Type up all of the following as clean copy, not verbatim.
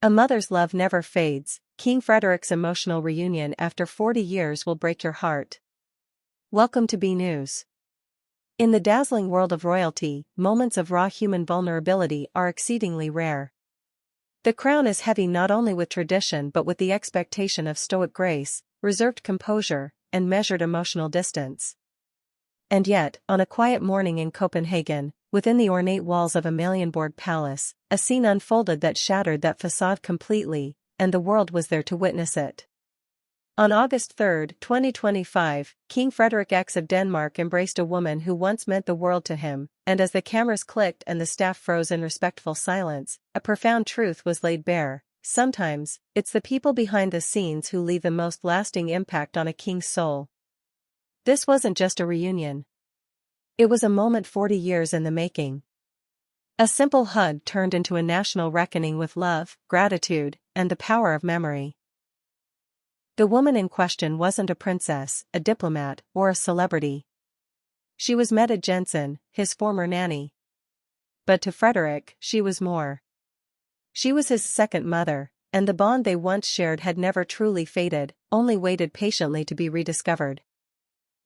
A mother's love never fades. King Frederik's emotional reunion after 40 years will break your heart. Welcome to BNEWS. In the dazzling world of royalty, moments of raw human vulnerability are exceedingly rare. The crown is heavy not only with tradition but with the expectation of stoic grace, reserved composure, and measured emotional distance. And yet, on a quiet morning in Copenhagen, within the ornate walls of Amalienborg Palace, a scene unfolded that shattered that facade completely, and the world was there to witness it. On August 3, 2025, King Frederik X of Denmark embraced a woman who once meant the world to him, and as the cameras clicked and the staff froze in respectful silence, a profound truth was laid bare. Sometimes, it's the people behind the scenes who leave the most lasting impact on a king's soul. This wasn't just a reunion. It was a moment 40 years in the making. A simple hug turned into a national reckoning with love, gratitude, and the power of memory. The woman in question wasn't a princess, a diplomat, or a celebrity. She was Mette Jensen, his former nanny. But to Frederik, she was more. She was his second mother, and the bond they once shared had never truly faded, only waited patiently to be rediscovered.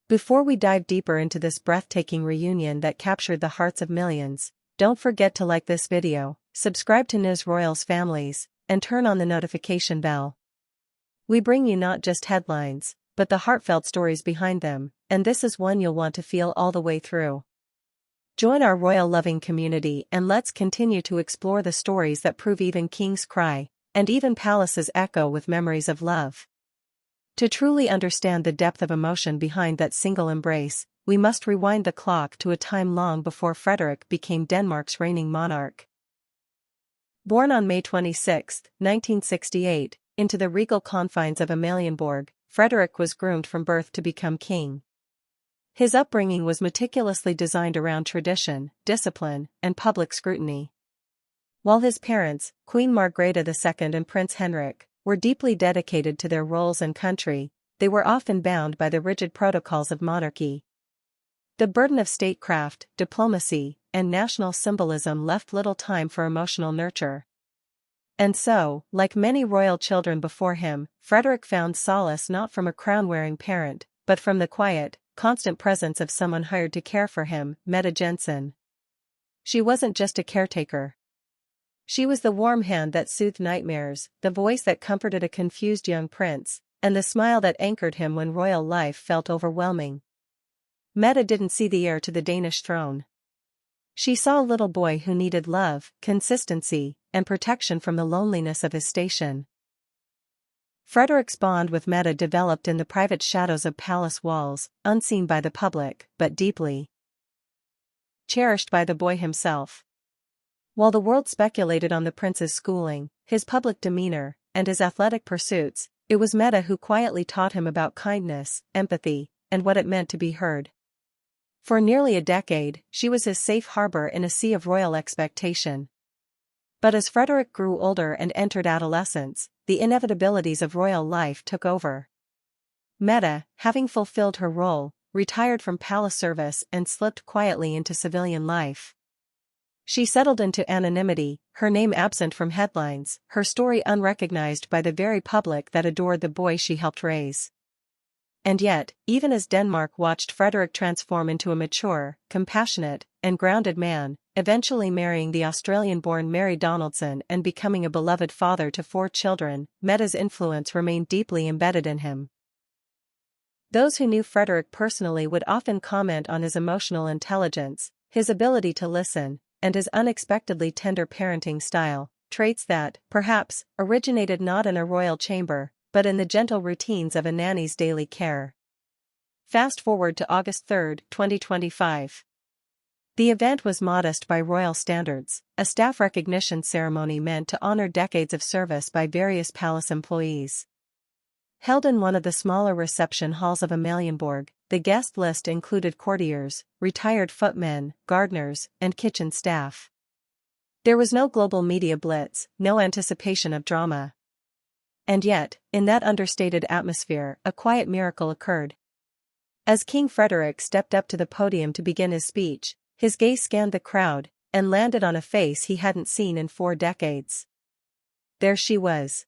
Before we dive deeper into this breathtaking reunion that captured the hearts of millions, don't forget to like this video, subscribe to BNEWS Royals Families, and turn on the notification bell. We bring you not just headlines, but the heartfelt stories behind them, and this is one you'll want to feel all the way through. Join our royal-loving community and let's continue to explore the stories that prove even kings cry, and even palaces echo with memories of love. To truly understand the depth of emotion behind that single embrace, we must rewind the clock to a time long before Frederik became Denmark's reigning monarch. Born on May 26, 1968, into the regal confines of Amalienborg, Frederik was groomed from birth to become king. His upbringing was meticulously designed around tradition, discipline, and public scrutiny. While his parents, Queen Margrethe II and Prince Henrik, were deeply dedicated to their roles and country, they were often bound by the rigid protocols of monarchy. The burden of statecraft, diplomacy, and national symbolism left little time for emotional nurture. And so, like many royal children before him, Frederik found solace not from a crown-wearing parent, but from the quiet, constant presence of someone hired to care for him, Mette Jensen. She wasn't just a caretaker. She was the warm hand that soothed nightmares, the voice that comforted a confused young prince, and the smile that anchored him when royal life felt overwhelming. Mette didn't see the heir to the Danish throne. She saw a little boy who needed love, consistency, and protection from the loneliness of his station. Frederik's bond with Mette developed in the private shadows of palace walls, unseen by the public, but deeply cherished by the boy himself. While the world speculated on the prince's schooling, his public demeanor, and his athletic pursuits, it was Mette who quietly taught him about kindness, empathy, and what it meant to be heard. For nearly a decade, she was his safe harbor in a sea of royal expectation. But as Frederik grew older and entered adolescence, the inevitabilities of royal life took over. Mette, having fulfilled her role, retired from palace service and slipped quietly into civilian life. She settled into anonymity, her name absent from headlines, her story unrecognized by the very public that adored the boy she helped raise. And yet, even as Denmark watched Frederik transform into a mature, compassionate, and grounded man, eventually marrying the Australian-born Mary Donaldson and becoming a beloved father to 4 children, Mette's influence remained deeply embedded in him. Those who knew Frederik personally would often comment on his emotional intelligence, his ability to listen, and his unexpectedly tender parenting style, traits that, perhaps, originated not in a royal chamber, but in the gentle routines of a nanny's daily care. Fast forward to August 3, 2025. The event was modest by royal standards, a staff recognition ceremony meant to honor decades of service by various palace employees. Held in one of the smaller reception halls of Amalienborg, the guest list included courtiers, retired footmen, gardeners, and kitchen staff. There was no global media blitz, no anticipation of drama. And yet, in that understated atmosphere, a quiet miracle occurred. As King Frederik stepped up to the podium to begin his speech, his gaze scanned the crowd, and landed on a face he hadn't seen in 4 decades. There she was.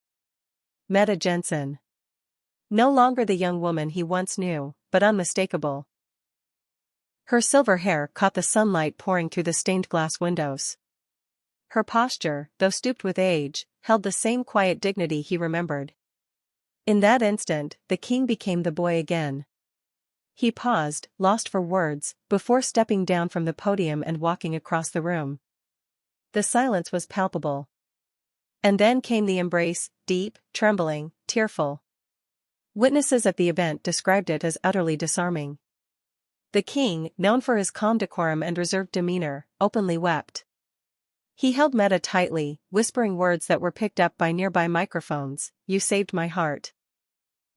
Mette Jensen. No longer the young woman he once knew, but unmistakable. Her silver hair caught the sunlight pouring through the stained glass windows. Her posture, though stooped with age, held the same quiet dignity he remembered. In that instant, the king became the boy again. He paused, lost for words, before stepping down from the podium and walking across the room. The silence was palpable. And then came the embrace, deep, trembling, tearful. Witnesses at the event described it as utterly disarming. The king, known for his calm decorum and reserved demeanor, openly wept. He held Mette tightly, whispering words that were picked up by nearby microphones. "You saved my heart."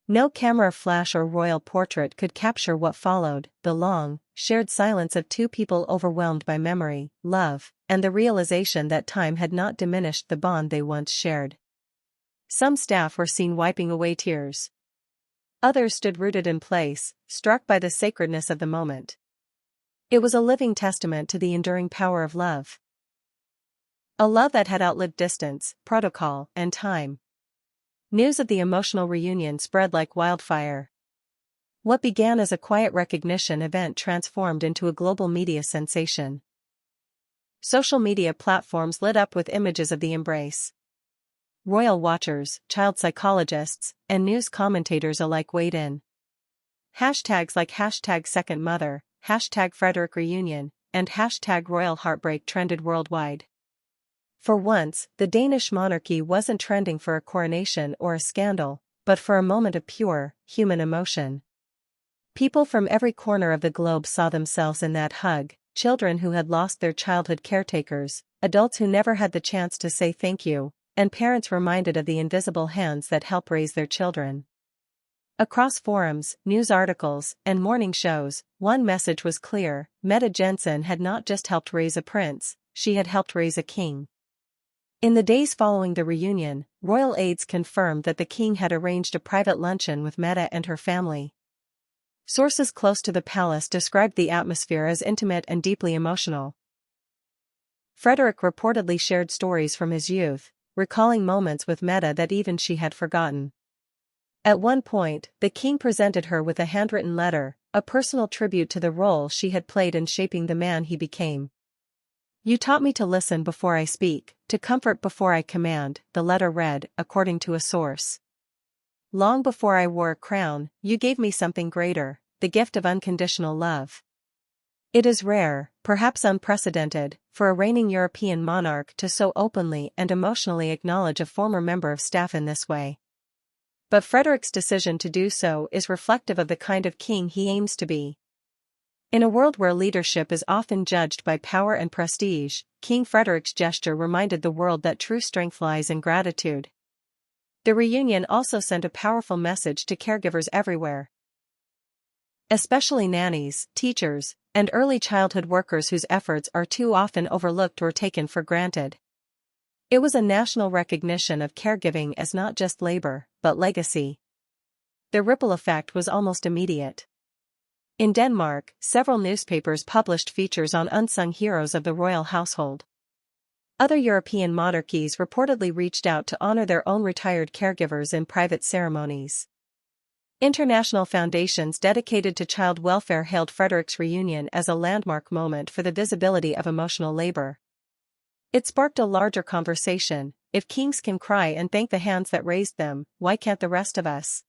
No camera flash or royal portrait could capture what followed, the long, shared silence of two people overwhelmed by memory, love, and the realization that time had not diminished the bond they once shared. Some staff were seen wiping away tears. Others stood rooted in place, struck by the sacredness of the moment. It was a living testament to the enduring power of love. A love that had outlived distance, protocol, and time. News of the emotional reunion spread like wildfire. What began as a quiet recognition event transformed into a global media sensation. Social media platforms lit up with images of the embrace. Royal watchers, child psychologists, and news commentators alike weighed in. Hashtags like #SecondMother, #FrederikReunion, and #RoyalHeartbreak trended worldwide. For once, the Danish monarchy wasn't trending for a coronation or a scandal, but for a moment of pure, human emotion. People from every corner of the globe saw themselves in that hug, children who had lost their childhood caretakers, adults who never had the chance to say thank you, and parents reminded of the invisible hands that help raise their children. Across forums, news articles, and morning shows, one message was clear: Mette Jensen had not just helped raise a prince, she had helped raise a king. In the days following the reunion, royal aides confirmed that the king had arranged a private luncheon with Mette and her family. Sources close to the palace described the atmosphere as intimate and deeply emotional. Frederik reportedly shared stories from his youth, recalling moments with Mette that even she had forgotten. At one point, the king presented her with a handwritten letter, a personal tribute to the role she had played in shaping the man he became. "You taught me to listen before I speak, to comfort before I command," the letter read, according to a source. "Long before I wore a crown, you gave me something greater, the gift of unconditional love." It is rare, perhaps unprecedented, for a reigning European monarch to so openly and emotionally acknowledge a former member of staff in this way. But Frederik's decision to do so is reflective of the kind of king he aims to be. In a world where leadership is often judged by power and prestige, King Frederik's gesture reminded the world that true strength lies in gratitude. The reunion also sent a powerful message to caregivers everywhere. Especially nannies, teachers, and early childhood workers whose efforts are too often overlooked or taken for granted. It was a national recognition of caregiving as not just labor, but legacy. The ripple effect was almost immediate. In Denmark, several newspapers published features on unsung heroes of the royal household. Other European monarchies reportedly reached out to honor their own retired caregivers in private ceremonies. International foundations dedicated to child welfare hailed Frederik's reunion as a landmark moment for the visibility of emotional labor. It sparked a larger conversation: if kings can cry and thank the hands that raised them, why can't the rest of us?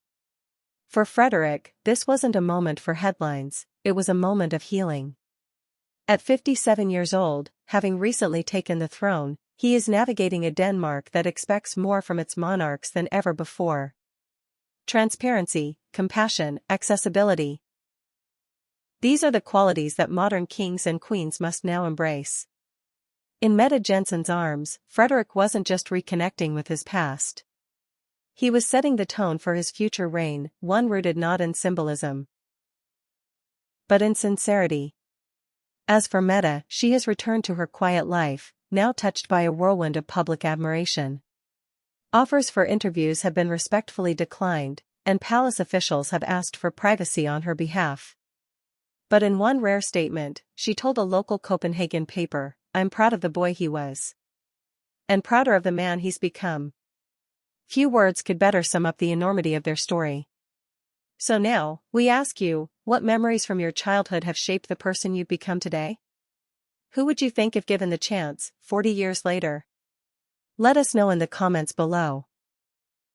For Frederik, this wasn't a moment for headlines, it was a moment of healing. At 57 years old, having recently taken the throne, he is navigating a Denmark that expects more from its monarchs than ever before. Transparency, compassion, accessibility. These are the qualities that modern kings and queens must now embrace. In Mette Jensen's arms, Frederik wasn't just reconnecting with his past. He was setting the tone for his future reign, one rooted not in symbolism, but in sincerity. As for Mette, she has returned to her quiet life, now touched by a whirlwind of public admiration. Offers for interviews have been respectfully declined, and palace officials have asked for privacy on her behalf. But in one rare statement, she told a local Copenhagen paper, "I'm proud of the boy he was. And prouder of the man he's become." Few words could better sum up the enormity of their story. So now, we ask you, what memories from your childhood have shaped the person you've become today? Who would you think if given the chance, 40 years later? Let us know in the comments below.